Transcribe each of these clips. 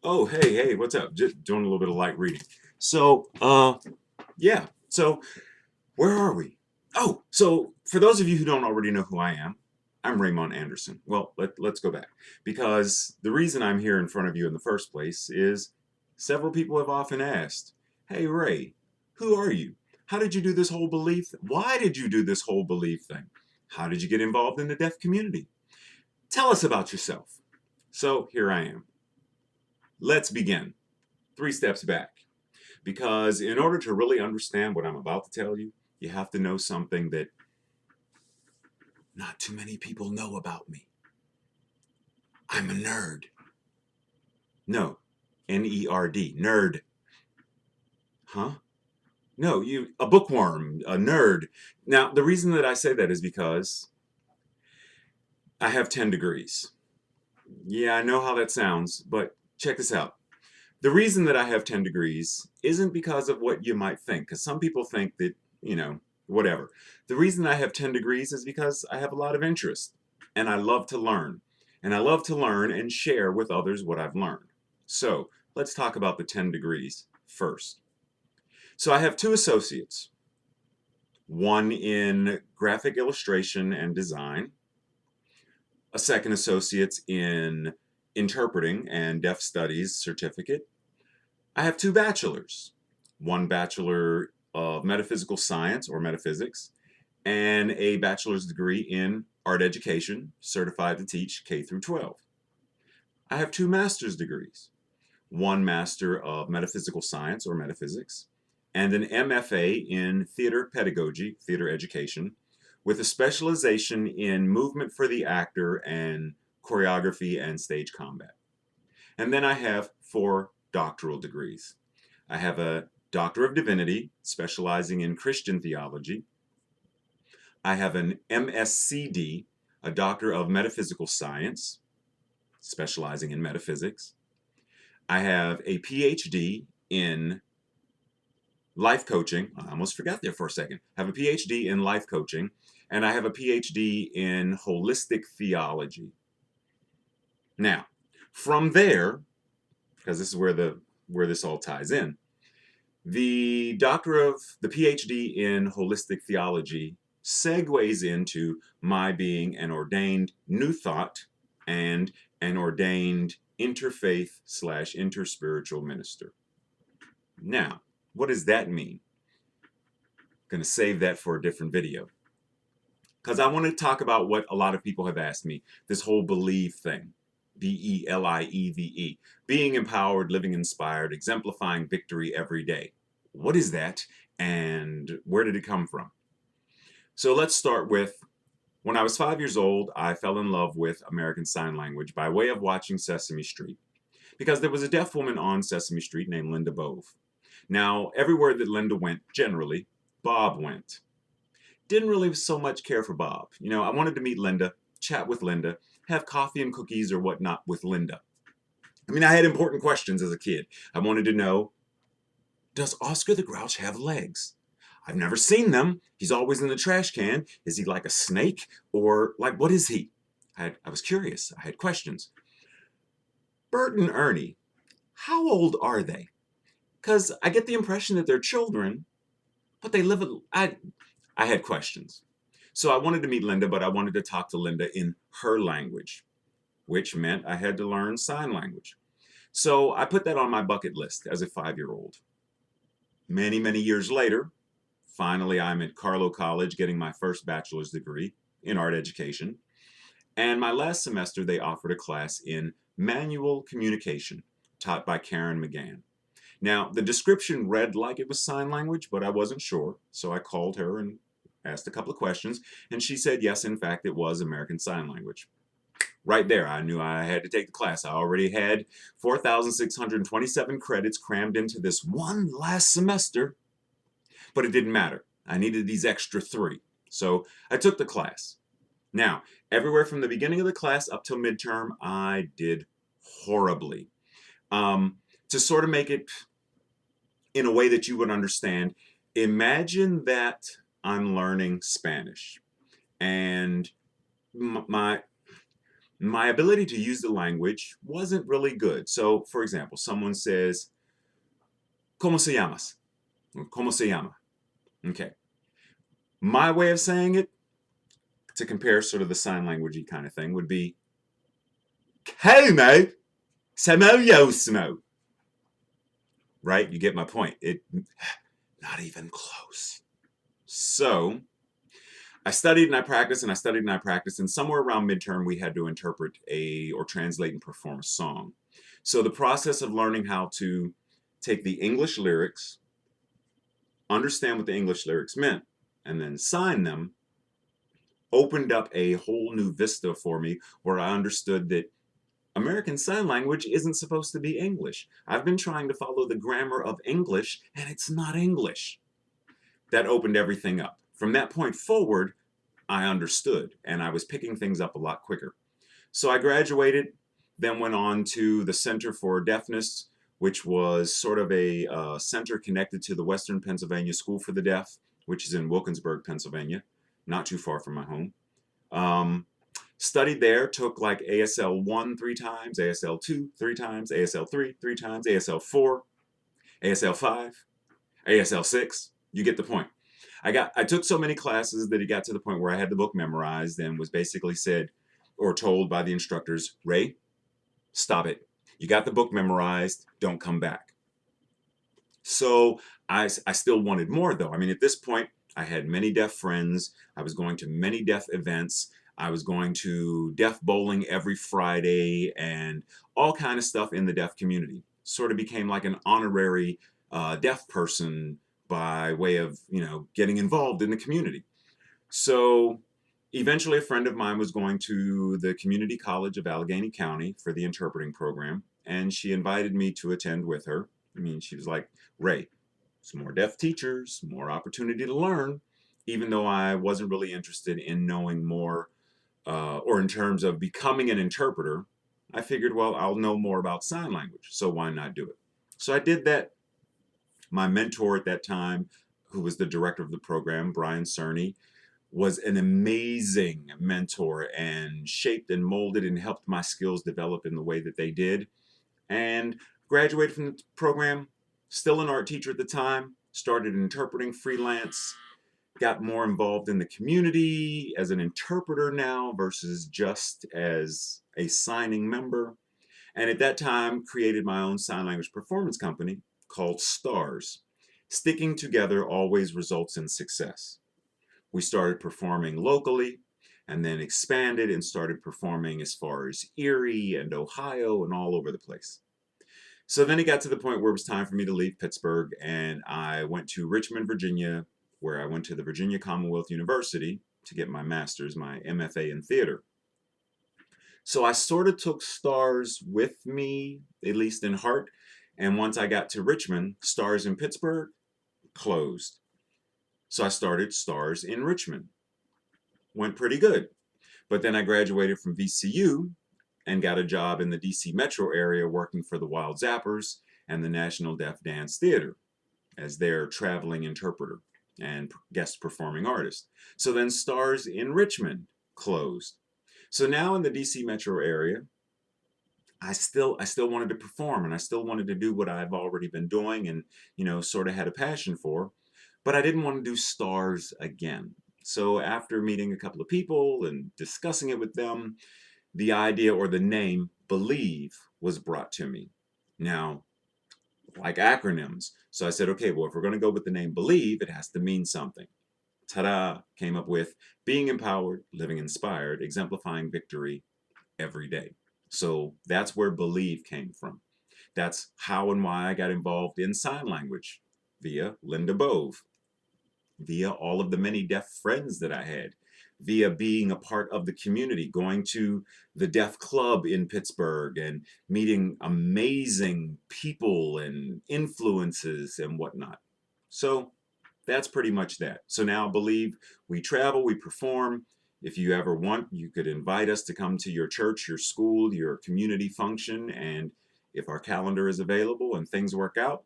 Oh, hey, what's up? Just doing a little bit of light reading. So, yeah. So, where are we? Oh, so for those of you who don't already know who I am, I'm Raymont Anderson. Well, let's go back because the reason I'm here in front of you in the first place is several people have often asked, "Hey, Ray, who are you? How did you do this whole belief? Why did you do this whole belief thing? How did you get involved in the deaf community? Tell us about yourself." So here I am. Let's begin. 3 steps back. Because in order to really understand what I'm about to tell you, you have to know something that not too many people know about me. I'm a nerd. No, N-E-R-D, nerd. Huh? No, a bookworm, a nerd. Now, the reason that I say that is because I have 10 degrees. Yeah, I know how that sounds, but check this out. The reason that I have 10 degrees isn't because of what you might think, because some people think that, whatever. The reason I have 10 degrees is because I have a lot of interest, and I love to learn. And I love to learn and share with others what I've learned. So let's talk about the 10 degrees first. So I have two associates, one in graphic illustration and design, a second associate's in interpreting and deaf studies certificate. I have two bachelors, one bachelor of metaphysical science or metaphysics, and a bachelor's degree in art education, certified to teach K through 12. I have two master's degrees, one master of metaphysical science or metaphysics, and an MFA in theater pedagogy, theater education, with a specialization in movement for the actor and choreography and stage combat. And then I have 4 doctoral degrees. I have a Doctor of Divinity, specializing in Christian theology. I have an MSCD, a Doctor of Metaphysical Science, specializing in metaphysics. I have a PhD in life coaching. I almost forgot there for a second. I have a PhD in life coaching, and I have a PhD in holistic theology. Now, from there, because this is where this all ties in, the PhD in holistic theology segues into my being an ordained New Thought and an ordained interfaith slash interspiritual minister. Now, what does that mean? I'm going to save that for a different video because I want to talk about what a lot of people have asked me, this whole believe thing. B.E.L.I.E.V.E. Being empowered, living inspired, exemplifying victory every day. What is that, and where did it come from? So let's start with, when I was 5 years old, I fell in love with American Sign Language by way of watching Sesame Street, because there was a deaf woman on Sesame Street named Linda Bove. Now, everywhere that Linda went, generally, Bob went. Didn't really so much care for Bob. I wanted to meet Linda, chat with Linda, have coffee and cookies or whatnot with Linda. I had important questions as a kid. I wanted to know, does Oscar the Grouch have legs? I've never seen them. He's always in the trash can. Is he like a snake? Or, like, what is he? I was curious. I had questions. Bert and Ernie, how old are they? Because I get the impression that they're children, but they live I had questions. So I wanted to meet Linda, but I wanted to talk to Linda in her language, which meant I had to learn sign language. So I put that on my bucket list as a 5-year-old. Many, many years later, finally I'm at Carlow College getting my first bachelor's degree in art education. And my last semester, they offered a class in manual communication taught by Karen McGann. Now, the description read like it was sign language, but I wasn't sure. So I called her and asked a couple of questions, and she said, yes, in fact, it was American Sign Language. Right there, I knew I had to take the class. I already had 4,627 credits crammed into this one last semester, but it didn't matter. I needed these extra 3. So I took the class. Now, everywhere from the beginning of the class up till midterm, I did horribly. To sort of make it in a way that you would understand, imagine that I'm learning Spanish, and my my ability to use the language wasn't really good. So, for example, someone says, ¿Cómo se llamas? ¿Cómo se llama? Okay. My way of saying it, to compare sort of the sign languagey kind of thing, would be, ¿Cómo se llama? Right? You get my point. Not even close. So, I studied and I practiced and I studied and I practiced, and somewhere around midterm we had to interpret or translate and perform a song. So the process of learning how to take the English lyrics, understand what the English lyrics meant, and then sign them opened up a whole new vista for me where I understood that American Sign Language isn't supposed to be English. I've been trying to follow the grammar of English and it's not English. That opened everything up. From that point forward, I understood and I was picking things up a lot quicker. So I graduated, then went on to the Center for Deafness, which was sort of a center connected to the Western Pennsylvania School for the Deaf, which is in Wilkinsburg, Pennsylvania, not too far from my home. Studied there, took like ASL 1 3 times, ASL 2 3 times, ASL 3 3 times, ASL 4, ASL 5, ASL 6. You get the point. I took so many classes that it got to the point where I had the book memorized and was basically said or told by the instructors, Ray, stop it. You got the book memorized, don't come back. So I still wanted more though. I mean, at this point, I had many deaf friends. I was going to many deaf events. I was going to deaf bowling every Friday and all kind of stuff in the deaf community. Sort of became like an honorary deaf person by way of, getting involved in the community. So eventually a friend of mine was going to the Community College of Allegheny County for the interpreting program, and she invited me to attend with her. I mean, she was like, Ray, some more deaf teachers, more opportunity to learn, even though I wasn't really interested in knowing more or in terms of becoming an interpreter. I figured, well, I'll know more about sign language, so why not do it? So I did that. My mentor at that time, who was the director of the program, Brian Cerny, was an amazing mentor and shaped and molded and helped my skills develop in the way that they did. And graduated from the program, still an art teacher at the time, started interpreting freelance, got more involved in the community as an interpreter now versus just as a signing member. And at that time, created my own sign language performance company called STARS. Sticking together always results in success. We started performing locally and then expanded and started performing as far as Erie and Ohio and all over the place. So then it got to the point where it was time for me to leave Pittsburgh, and I went to Richmond, Virginia, where I went to the Virginia Commonwealth University to get my master's, my MFA in theater. So I sort of took STARS with me, at least in heart. And once I got to Richmond, STARS in Pittsburgh closed. So I started STARS in Richmond. Went pretty good. But then I graduated from VCU and got a job in the DC metro area working for the Wild Zappers and the National Deaf Dance Theater as their traveling interpreter and guest performing artist. So then STARS in Richmond closed. So now in the DC metro area, I still wanted to perform and I still wanted to do what I've already been doing and sort of had a passion for, but I didn't want to do STARS again. So after meeting a couple of people and discussing it with them, the idea or the name B.E.L.I.V.E was brought to me. Now, like acronyms, so I said, okay, well, if we're going to go with the name B.E.L.I.V.E, it has to mean something. Ta-da! Came up with being empowered, living inspired, exemplifying victory every day. So that's where B.E.L.I.V.E came from. That's how and why I got involved in sign language via Linda Bove, via all of the many deaf friends that I had, via being a part of the community, going to the deaf club in Pittsburgh and meeting amazing people and influences and whatnot. So that's pretty much that. So now B.E.L.I.V.E, we travel, we perform. If you ever want, you could invite us to come to your church, your school, your community function. And if our calendar is available and things work out,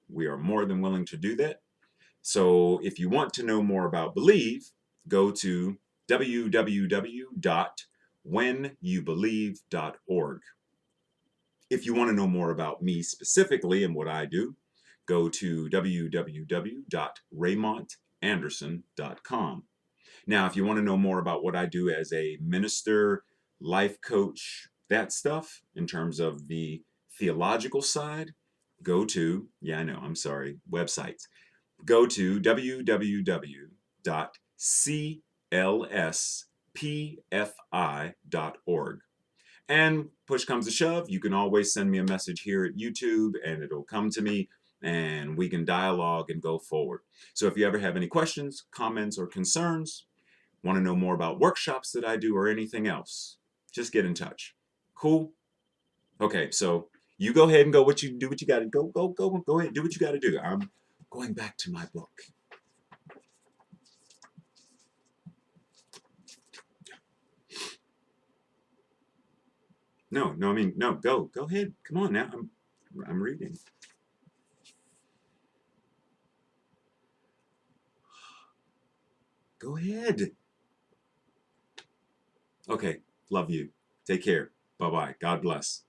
we are more than willing to do that. So if you want to know more about B.E.L.I.V.E, go to www.wildzappers.com whenyoubelieve.org. If you want to know more about me specifically and what I do, go to www.raymontanderson.com. Now, if you want to know more about what I do as a minister, life coach, that stuff, in terms of the theological side, go to, yeah, I know, I'm sorry, websites. Go to www.clspfi.org. And push comes to shove, you can always send me a message here at YouTube and it'll come to me and we can dialogue and go forward. So if you ever have any questions, comments, or concerns, want to know more about workshops that I do or anything else, just get in touch. Cool? Okay, so you go ahead and do what you got to go ahead, do what you got to do. I'm going back to my book. No, I mean, no, go ahead. Come on now. I'm reading. Go ahead. Okay, love you. Take care. Bye-bye. God bless.